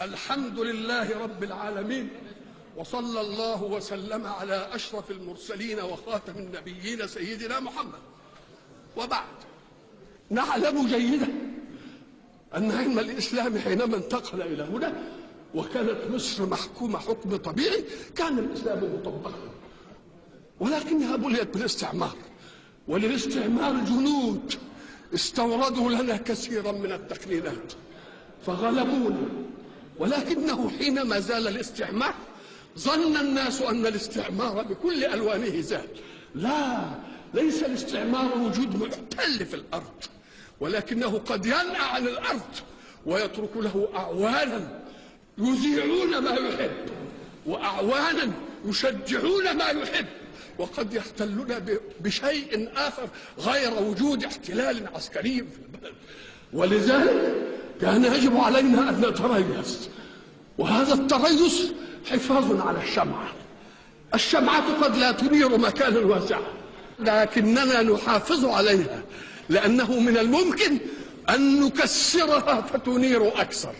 الحمد لله رب العالمين، وصلى الله وسلم على أشرف المرسلين وخاتم النبيين سيدنا محمد. وبعد، نعلم جيدا أن علم الإسلام حينما انتقل إلى هنا وكانت مصر محكومة حكم طبيعي كان الإسلام مطبقا، ولكنها بليت بالاستعمار، وللاستعمار جنود استوردوا لنا كثيرا من التقنينات فغلبونا. ولكنه حينما زال الاستعمار ظن الناس أن الاستعمار بكل ألوانه زال. لا، ليس الاستعمار وجود محتل في الأرض، ولكنه قد ينأى عن الأرض ويترك له أعوانا يذيعون ما يحب وأعوانا يشجعون ما يحب، وقد يحتلون بشيء آخر غير وجود احتلال عسكري في البلد. ولذلك كان يجب علينا أن نتريث، وهذا التريث حفاظ على الشمعة. الشمعة قد لا تنير مكانا واسعا، لكننا نحافظ عليها، لأنه من الممكن أن نكسرها فتنير أكثر،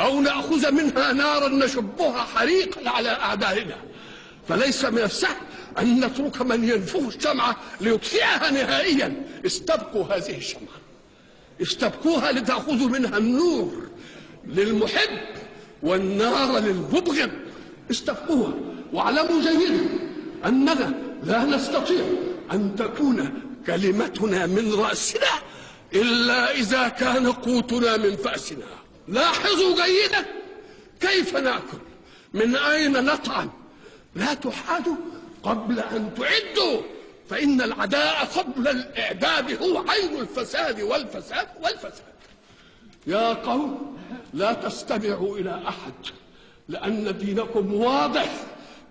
أو نأخذ منها نارا نشبها حريقا على أعدائنا. فليس من السهل أن نترك من ينفخ الشمعة ليطفئها نهائيا. استبقوا هذه الشمعة، استبقوها لتأخذوا منها النور للمحب والنار للمبغض. استبقوها، واعلموا جيدا أننا لا نستطيع أن تكون كلمتنا من رأسنا إلا إذا كان قوتنا من فأسنا. لاحظوا جيدا كيف نأكل، من أين نطعم. لا تحادوا قبل أن تعدوا، فإن العداء قبل الإعداد هو عين الفساد والفساد والفساد. يا قوم، لا تستمعوا إلى أحد، لأن دينكم واضح،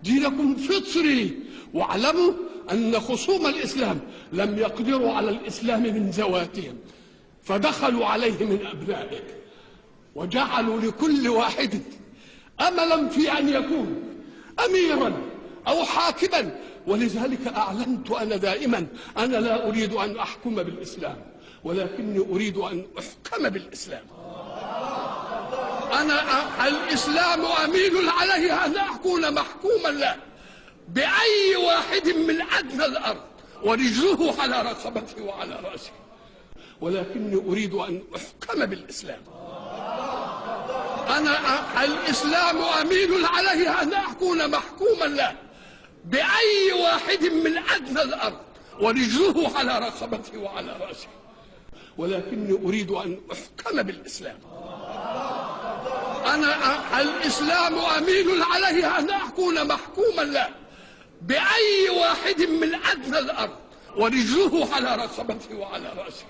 دينكم فطري. واعلموا أن خصوم الإسلام لم يقدروا على الإسلام من ذواتهم، فدخلوا عليه من أبنائه وجعلوا لكل واحد أملا في أن يكون أميرا أو حاكما. ولذلك أعلنت أنا دائما أنا لا أريد أن أحكم بالإسلام، ولكني أريد أن أحكم بالإسلام. أنا الإسلام أميل عليه أن أكون محكوما له بأي واحد من أدنى الأرض ورجله على رقبته وعلى رأسه، ولكني أريد أن أحكم بالإسلام. أنا الإسلام أميل عليه أن أكون محكوما له بأي واحد من أدنى الأرض ورجله على رقبته وعلى رأسه، ولكني أريد أن أحكم بالإسلام. أنا الإسلام أميل عليه أن أكون محكوما له بأي واحد من أدنى الأرض ورجله على رقبته وعلى رأسه.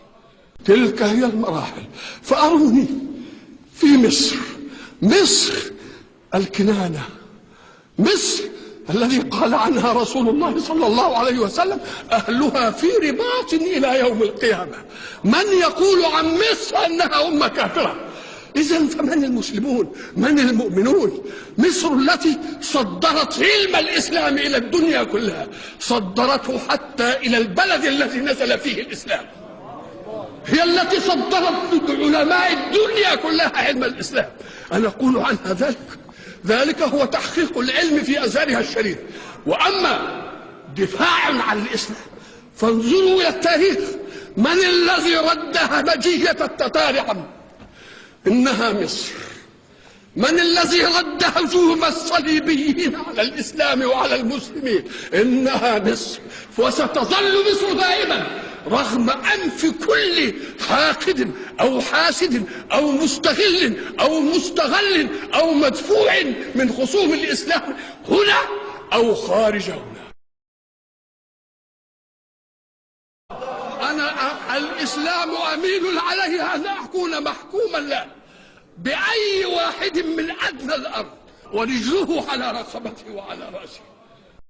تلك هي المراحل. فأروني في مصر، مصر الكنانة، مصر الذي قال عنها رسول الله صلى الله عليه وسلم أهلها في رباط إلى يوم القيامة. من يقول عن مصر أنها أمة كافرة؟ إذن فمن المسلمون؟ من المؤمنون؟ مصر التي صدرت علم الإسلام إلى الدنيا كلها، صدرته حتى إلى البلد الذي نزل فيه الإسلام. هي التي صدرت علماء الدنيا كلها علم الإسلام. أنا أقول عنها ذلك هو تحقيق العلم في أزهرها الشريف. وأما دفاع عن الإسلام فانظروا إلى التاريخ. من الذي رد همجية التتار عنه؟ إنها مصر. من الذي رد هجوم الصليبيين على الإسلام وعلى المسلمين؟ إنها مصر. وستظل مصر دائما رغم أنف كل حاقد أو حاسد أو مستغل أو مستغل أو مدفوع من خصوم الإسلام هنا أو خارج هنا. أنا الإسلام أميل عليه أن أكون محكوما له بأي واحد من أدنى الأرض ورجله على رقبته وعلى رأسه،